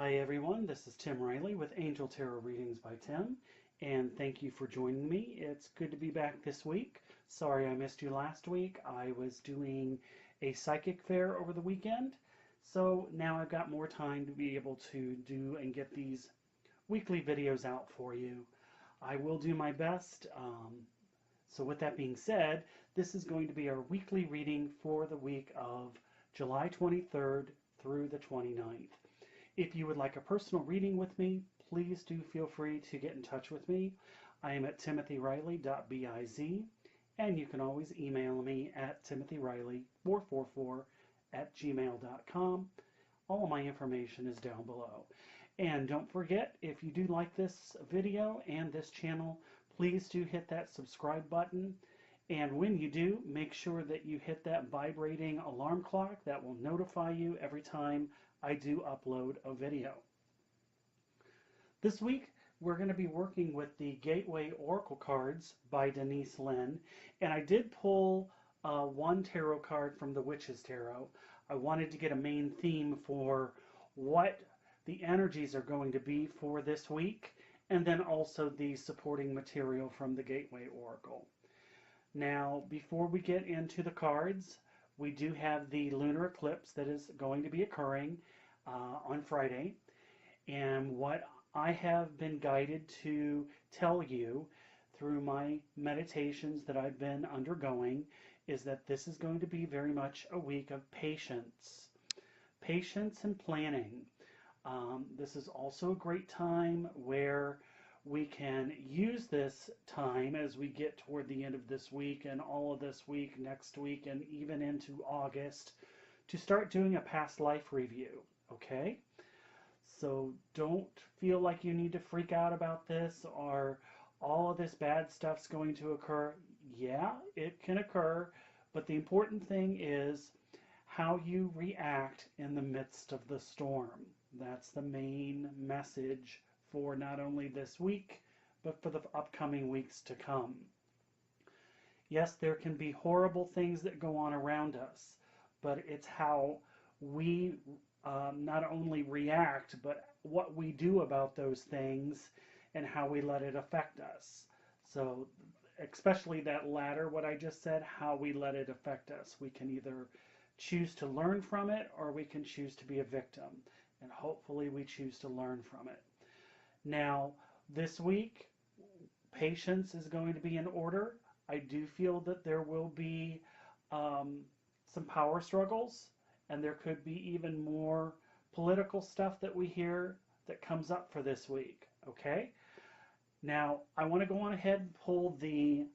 Hi everyone, this is Tim Riley with Angel Tarot Readings by Tim, and thank you for joining me. It's good to be back this week. Sorry I missed you last week. I was doing a psychic fair over the weekend, so now I've got more time to be able to do and get these weekly videos out for you. I will do my best. So with that being said, this is going to be our weekly reading for the week of July 23rd through the 29th. If you would like a personal reading with me, please do feel free to get in touch with me. I am at timothyriley.biz, and you can always email me at timothyriley444@gmail.com. All of my information is down below. And don't forget, if you do like this video and this channel, please do hit that subscribe button. And when you do, make sure that you hit that vibrating alarm clock that will notify you every time I do upload a video. This week, we're going to be working with the Gateway Oracle cards by Denise Linn. And I did pull one tarot card from the Witch's Tarot. I wanted to get a main theme for what the energies are going to be for this week, and then also the supporting material from the Gateway Oracle. Now, before we get into the cards, we do have the lunar eclipse that is going to be occurring on Friday. And what I have been guided to tell you through my meditations that I've been undergoing is that this is going to be very much a week of patience. Patience and planning. This is also a great time where we can use this time as we get toward the end of this week and all of this week, next week, and even into August to start doing a past life review, okay? So don't feel like you need to freak out about this or all of this bad stuff's going to occur. Yeah, it can occur, but the important thing is how you react in the midst of the storm. That's the main message for not only this week, but for the upcoming weeks to come. Yes, there can be horrible things that go on around us, but it's how we not only react, but what we do about those things and how we let it affect us. So especially that latter, what I just said, how we let it affect us. We can either choose to learn from it or we can choose to be a victim. And hopefully we choose to learn from it. Now, this week, patience is going to be in order. I do feel that there will be some power struggles, and there could be even more political stuff that we hear that comes up for this week, okay? Now, I want to go on ahead and pull the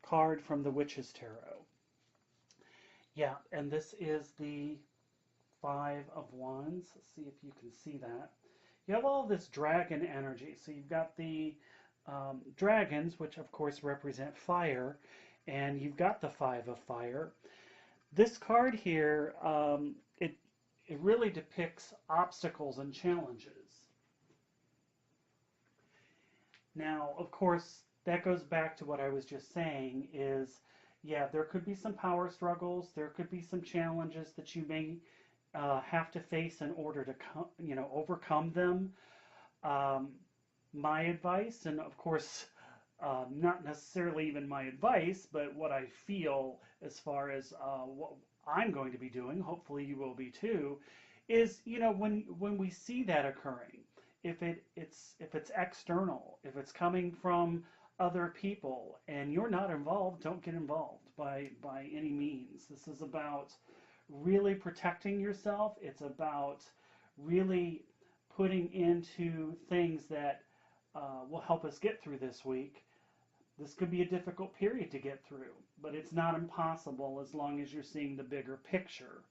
card from the Witch's Tarot. Yeah, and this is the Five of Wands. Let's see if you can see that. You have all this dragon energy. So you've got the dragons, which of course represent fire, and you've got the Five of Fire. This card here, it really depicts obstacles and challenges. Now, of course, that goes back to what I was just saying is, yeah, there could be some power struggles, there could be some challenges that you may have to face in order to overcome them. My advice, and of course not necessarily even my advice, but what I feel as far as what I'm going to be doing, hopefully you will be too, is when we see that occurring, if it's external, if it's coming from other people and you're not involved, don't get involved by any means. This is about really protecting yourself. It's about really putting into things that will help us get through this week. This could be a difficult period to get through, but it's not impossible as long as you're seeing the bigger picture.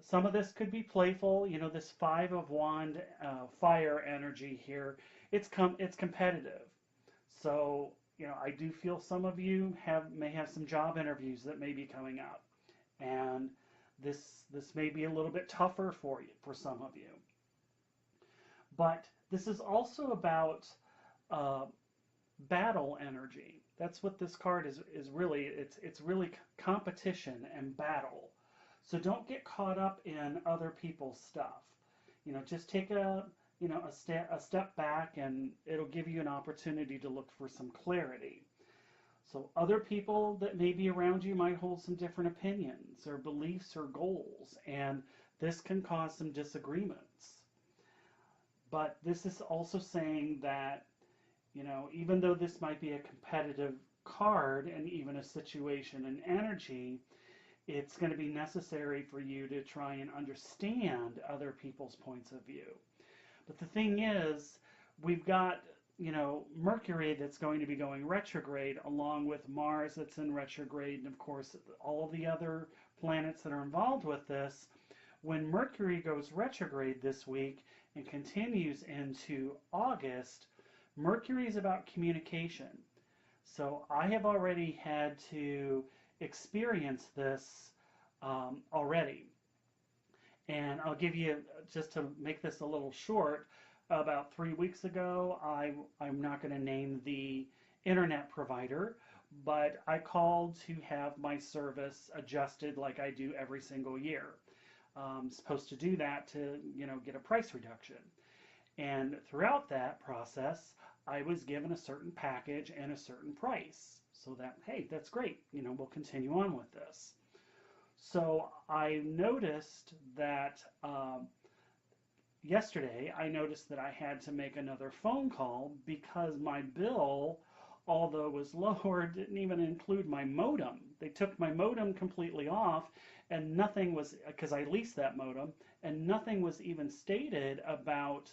Some of this could be playful. This Five of Wand fire energy here, it's competitive. So, I do feel some of you may have some job interviews that may be coming up. And this may be a little bit tougher for some of you. But this is also about battle energy. That's what this card is really. It's really competition and battle. So don't get caught up in other people's stuff. Just take a step back, and it'll give you an opportunity to look for some clarity. So other people that may be around you might hold some different opinions or beliefs or goals, and this can cause some disagreements. But this is also saying that, even though this might be a competitive card and even a situation and energy, it's going to be necessary for you to try and understand other people's points of view. But the thing is, we've got, Mercury that's going to be going retrograde, along with Mars that's in retrograde, and of course, all of the other planets that are involved with this. When Mercury goes retrograde this week and continues into August, Mercury is about communication. So I have already had to experience this already. And I'll give you, just to make this a little short, about 3 weeks ago, I'm not going to name the internet provider, but I called to have my service adjusted like I do every single year. I'm supposed to do that to, get a price reduction. And throughout that process, I was given a certain package and a certain price. So that, hey, that's great. We'll continue on with this. So I noticed that yesterday, I noticed that I had to make another phone call because my bill, although it was lowered, didn't even include my modem. They took my modem completely off, and nothing was, because I leased that modem, and nothing was even stated about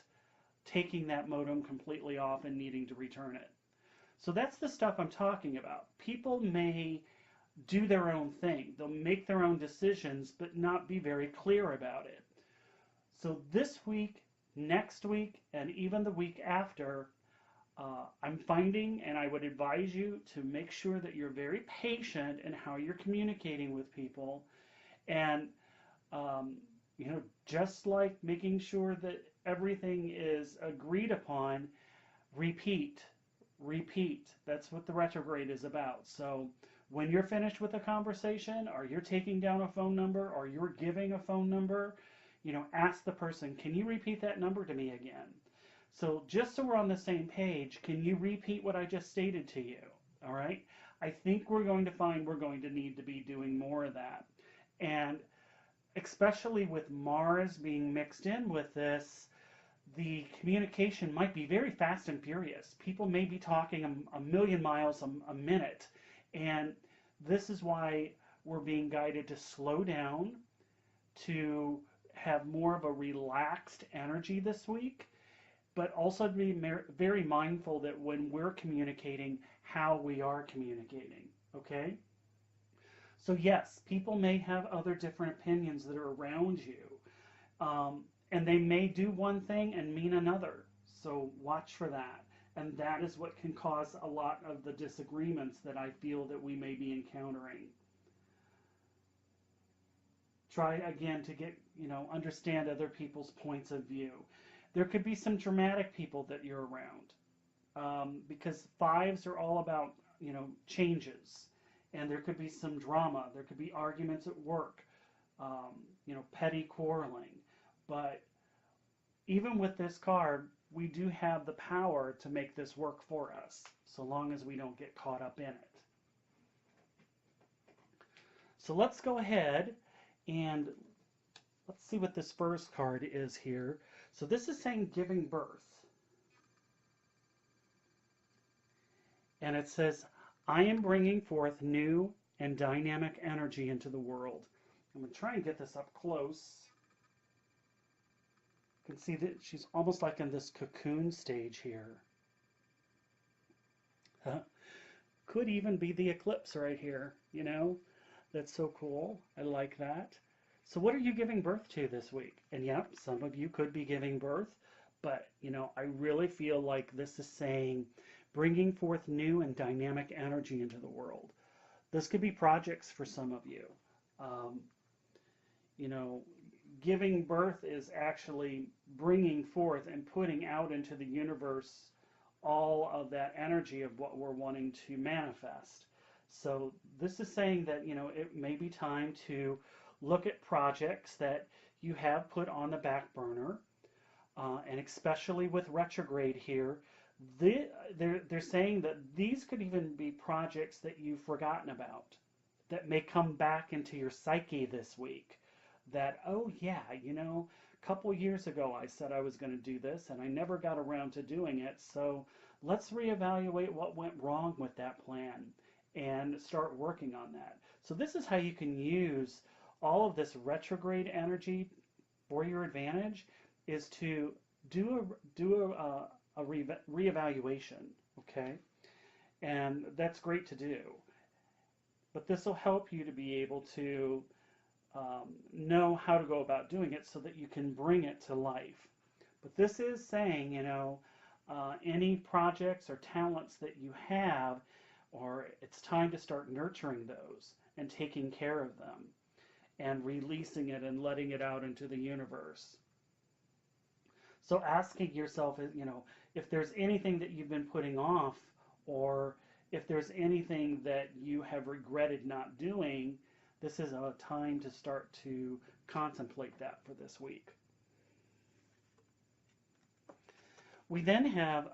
taking that modem completely off and needing to return it. So that's the stuff I'm talking about. People may do their own thing. They'll make their own decisions, but not be very clear about it. So this week, next week, and even the week after, I'm finding, and I would advise you to make sure that you're very patient in how you're communicating with people. And, just like making sure that everything is agreed upon, repeat, repeat. That's what the retrograde is about. So when you're finished with a conversation, or you're taking down a phone number, or you're giving a phone number, ask the person, can you repeat that number to me again? So just so we're on the same page, can you repeat what I just stated to you? All right? I think we're going to find we're going to need to be doing more of that. And especially with Mars being mixed in with this, the communication might be very fast and furious. People may be talking a million miles a minute. And this is why we're being guided to slow down, to have more of a relaxed energy this week, but also to be very mindful that when we're communicating, how we are communicating, okay? So yes, people may have other different opinions that are around you, and they may do one thing and mean another, so watch for that. And that is what can cause a lot of the disagreements that I feel that we may be encountering. Try again to get, understand other people's points of view. There could be some dramatic people that you're around, because fives are all about, changes. And there could be some drama. There could be arguments at work, petty quarreling. But even with this card, we do have the power to make this work for us, so long as we don't get caught up in it. So let's go ahead and let's see what this first card is here. So this is saying giving birth. And it says, I am bringing forth new and dynamic energy into the world. I'm going to try and get this up close. You can see that she's almost like in this cocoon stage here. Could even be the eclipse right here, That's so cool. I like that. So what are you giving birth to this week? And yeah, some of you could be giving birth, but, I really feel like this is saying bringing forth new and dynamic energy into the world. This could be projects for some of you. Giving birth is actually bringing forth and putting out into the universe all of that energy of what we're wanting to manifest. So this is saying that, it may be time to look at projects that you have put on the back burner And especially with retrograde here, they're saying that these could even be projects that you've forgotten about that may come back into your psyche this week. That, oh yeah, a couple years ago I said I was going to do this and I never got around to doing it. So let's reevaluate what went wrong with that plan and start working on that. So this is how you can use all of this retrograde energy for your advantage, is to do a reevaluation, okay? And that's great to do. But this will help you to be able to know how to go about doing it so that you can bring it to life. But this is saying, any projects or talents that you have, or it's time to start nurturing those and taking care of them and releasing it and letting it out into the universe. So asking yourself, if there's anything that you've been putting off, or if there's anything that you have regretted not doing, this is a time to start to contemplate that for this week. We then have,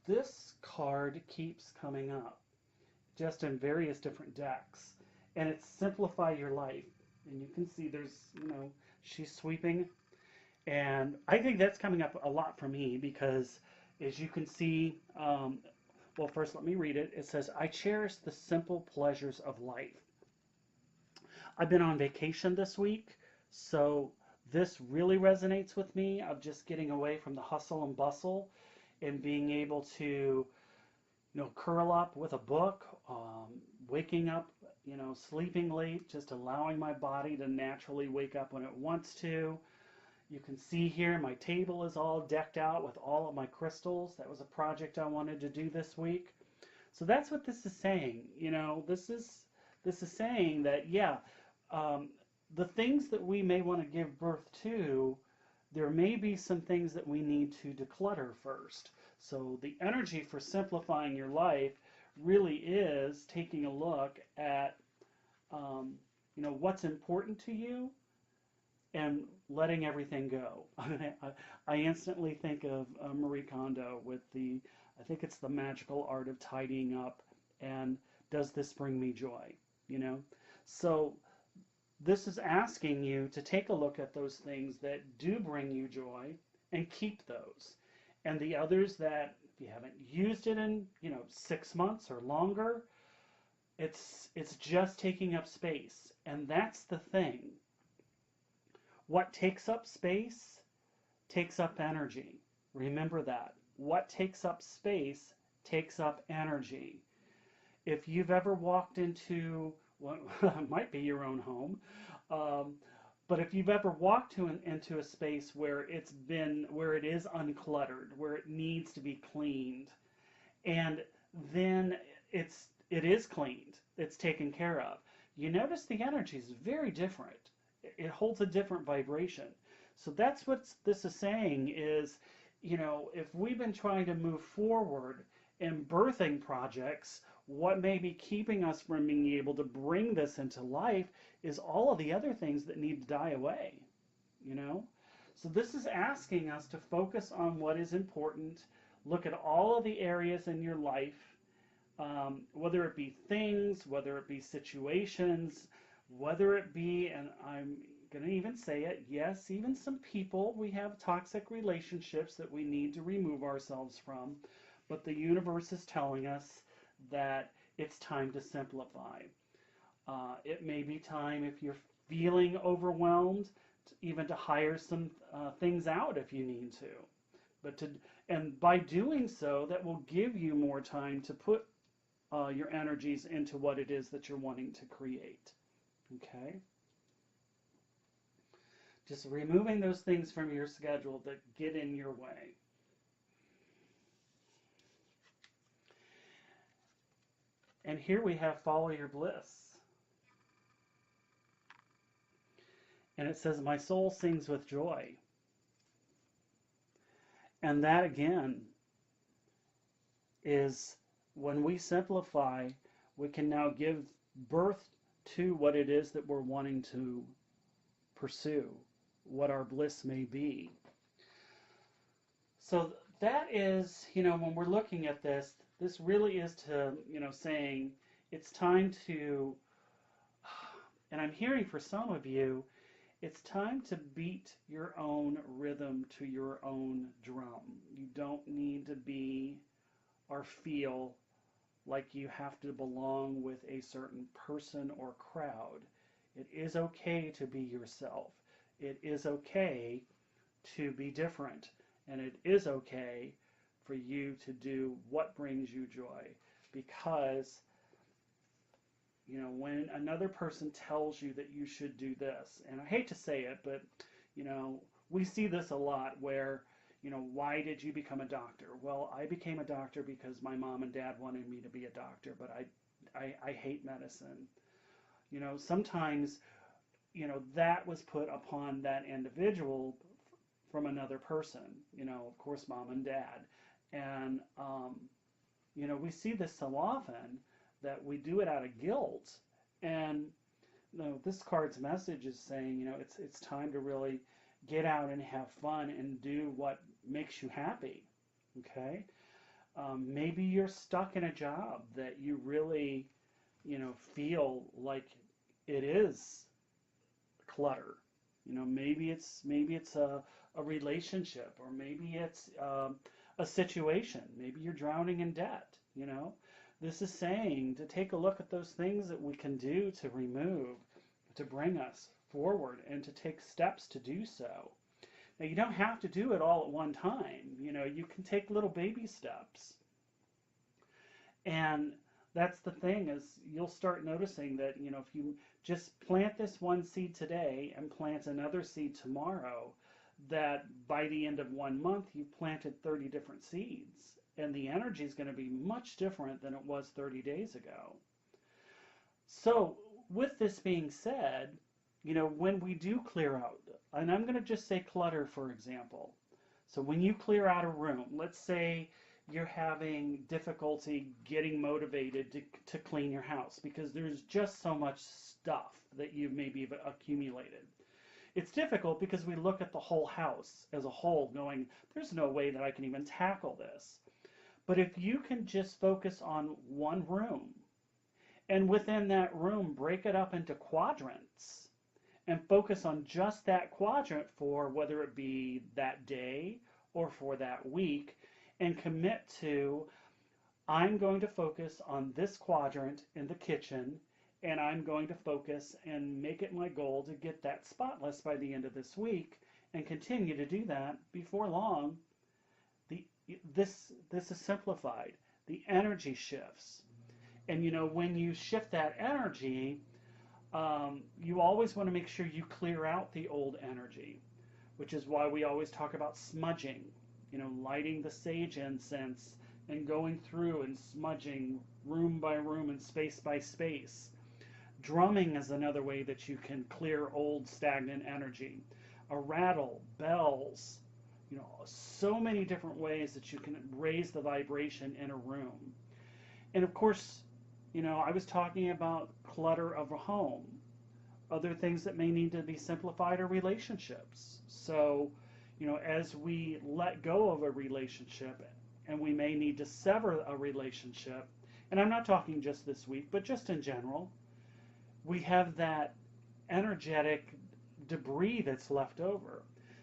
this card keeps coming up, just in various different decks, and it's Simplify Your Life. And you can see there's, she's sweeping. And I think that's coming up a lot for me because, as you can see, well, first let me read it. It says, I cherish the simple pleasures of life. I've been on vacation this week, so this really resonates with me, of just getting away from the hustle and bustle and being able to, curl up with a book, waking up, sleeping late, just allowing my body to naturally wake up when it wants to. You can see here my table is all decked out with all of my crystals. That was a project I wanted to do this week. So that's what this is saying. This is saying that, yeah, the things that we may want to give birth to, there may be some things that we need to declutter first. So the energy for simplifying your life really is taking a look at, what's important to you and letting everything go. I instantly think of Marie Kondo with I think it's The Magical Art of Tidying Up, and does this bring me joy? So this is asking you to take a look at those things that do bring you joy and keep those. And the others that, if you haven't used it in, 6 months or longer, it's just taking up space. And that's the thing. What takes up space takes up energy. Remember that. What takes up space takes up energy. If you've ever walked into what might be your own home, but if you've ever walked into a space where it is uncluttered, where it needs to be cleaned, and then it is cleaned, it's taken care of, you notice the energy is very different. It holds a different vibration. So that's what this is saying is, if we've been trying to move forward in birthing projects, what may be keeping us from being able to bring this into life is all of the other things that need to die away, So this is asking us to focus on what is important, look at all of the areas in your life, whether it be things, whether it be situations, whether it be, and I'm going to even say it, yes, even some people, we have toxic relationships that we need to remove ourselves from, but the universe is telling us that it's time to simplify. It may be time, if you're feeling overwhelmed, even to hire some things out if you need to. And by doing so, that will give you more time to put your energies into what it is that you're wanting to create. Okay? Just removing those things from your schedule that get in your way. And here we have Follow Your Bliss. And it says, my soul sings with joy. And that again is, when we simplify, we can now give birth to what it is that we're wanting to pursue, what our bliss may be. So that is, when we're looking at this, this really is to, saying it's time to, and I'm hearing for some of you, it's time to beat your own rhythm to your own drum. You don't need to be or feel like you have to belong with a certain person or crowd. It is okay to be yourself. It is okay to be different. And it is okay for you to do what brings you joy. Because, when another person tells you that you should do this, and I hate to say it, but, you know, we see this a lot where, why did you become a doctor? Well, I became a doctor because my mom and dad wanted me to be a doctor, but I hate medicine. Sometimes, that was put upon that individual from another person, of course, mom and dad. And, we see this so often that we do it out of guilt. And, this card's message is saying, it's time to really get out and have fun and do what makes you happy. Okay? Maybe you're stuck in a job that you really, feel like it is clutter. Maybe it's a relationship, or maybe it's a situation. Maybe you're drowning in debt. This is saying to take a look at those things that we can do to remove, to bring us forward, and to take steps to do so. Now, you don't have to do it all at one time. You can take little baby steps. And that's the thing, is you'll start noticing that, if you just plant this one seed today and plant another seed tomorrow, that by the end of 1 month, you've planted 30 different seeds. And the energy is going to be much different than it was 30 days ago. So with this being said, when we do clear out, and I'm going to just say clutter, for example. So when you clear out a room, let's say you're having difficulty getting motivated to clean your house because there's just so much stuff that you've maybe accumulated. It's difficult because we look at the whole house as a whole going, there's no way that I can even tackle this. But if you can just focus on one room, and within that room break it up into quadrants, and focus on just that quadrant for whether it be that day or for that week, and commit to, I'm going to focus on this quadrant in the kitchen, and I'm going to focus and make it my goal to get that spotless by the end of this week, and continue to do that. Before long, this is simplified. The energy shifts. And when you shift that energy, you always want to make sure you clear out the old energy, which is why we always talk about smudging, lighting the sage incense and going through and smudging room by room and space by space. Drumming is another way that you can clear old stagnant energy. A rattle, bells, so many different ways that you can raise the vibration in a room. And of course, I was talking about clutter of a home. Other things that may need to be simplified are relationships. So, as we let go of a relationship, and we may need to sever a relationship, and I'm not talking just this week, but just in general, we have that energetic debris that's left over.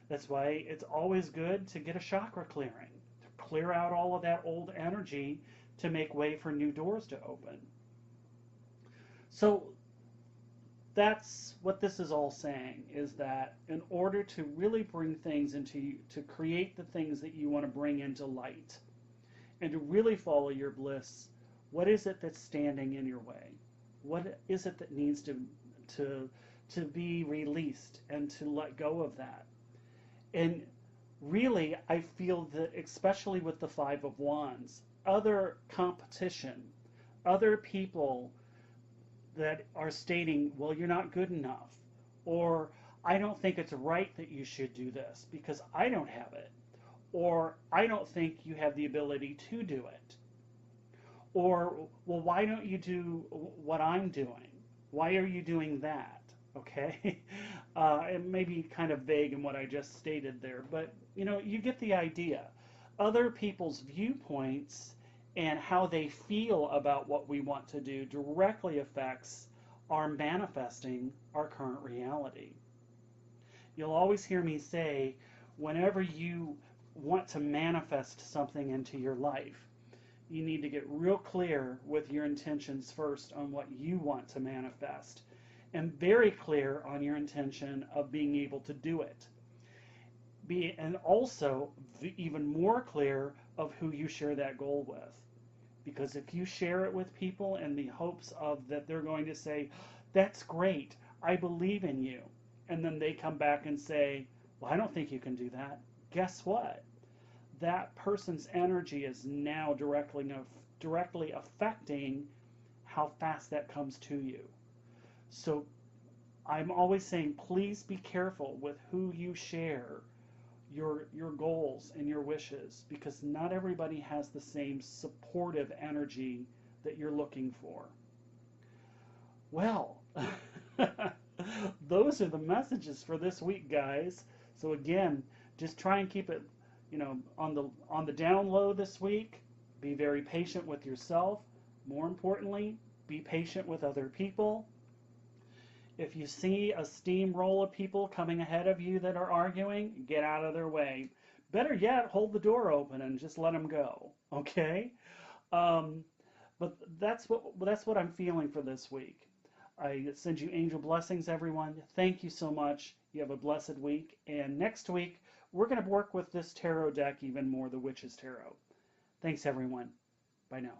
That's why it's always good to get a chakra clearing, to clear out all of that old energy to make way for new doors to open. So that's what this is all saying, is that in order to really bring things into, to create the things that you want to bring into light, and to really follow your bliss, what is it that's standing in your way? What is it that needs to be released and to let go of that? And really, I feel that, especially with the Five of Wands, other competition, other people that are stating, well, you're not good enough, or I don't think it's right that you should do this because I don't have it, or I don't think you have the ability to do it, or, well, why don't you do what I'm doing? Why are you doing that? Okay, it may be kind of vague in what I just stated there, but you get the idea. Other people's viewpoints and how they feel about what we want to do directly affects our manifesting our current reality. You'll always hear me say, whenever you want to manifest something into your life, you need to get real clear with your intentions first on what you want to manifest, and very clear on your intention of being able to do it. And also even more clear of who you share that goal with. Because if you share it with people in the hopes of that they're going to say, that's great, I believe in you, and then they come back and say, well, I don't think you can do that, guess what? That person's energy is now directly affecting how fast that comes to you. So I'm always saying, please be careful with who you share your goals and your wishes, because not everybody has the same supportive energy that you're looking for. Well, those are the messages for this week, guys. So again, just try and keep it, on the down low this week. Be very patient with yourself. More importantly, be patient with other people. If you see a steamroll of people coming ahead of you that are arguing, get out of their way. Better yet, hold the door open and just let them go. Okay? But that's what I'm feeling for this week. I send you angel blessings, everyone. Thank you so much. You have a blessed week. And next week, we're going to work with this tarot deck even more, the Witch's Tarot. Thanks, everyone. Bye now.